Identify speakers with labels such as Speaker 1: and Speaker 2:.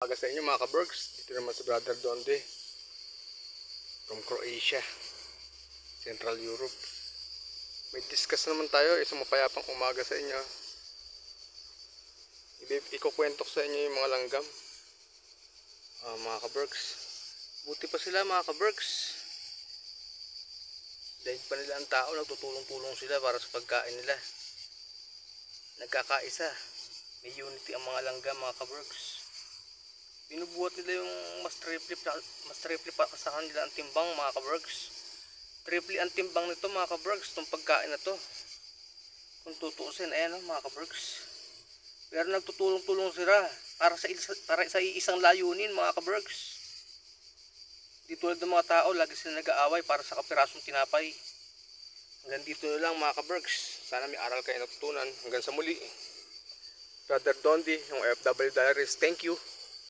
Speaker 1: Aga sa inyo mga ka-Berks, dito naman sa Brother Donde from Croatia, Central Europe. May discuss naman tayo, isang mapayapang umaga sa inyo. Ikukwento ko sa inyo yung mga langgam, mga ka-Berks. Buti pa sila mga ka-Berks. Dahil pa nila ang tao, nagtutulong-tulong sila para sa pagkain nila. Nagkakaisa, may unity ang mga langgam mga ka-Berks. Binubuhat nila yung mas triple pa sa kanila ang timbang mga ka-Berks. Triple ang timbang nito mga ka-Berks, itong pagkain na to. Kung tutuusin, ayan mga ka-Berks. Pero nagtutulong-tulong sila para sa isang layunin mga ka-Berks. Di tulad ng mga tao, lagi sila nag-aaway para sa kapirasong tinapay. Hanggang dito na lang mga ka-Berks. Sana may aral kayo natutunan. Hanggang sa muli. Brother Dondi, yung FW Diaries. Thank you.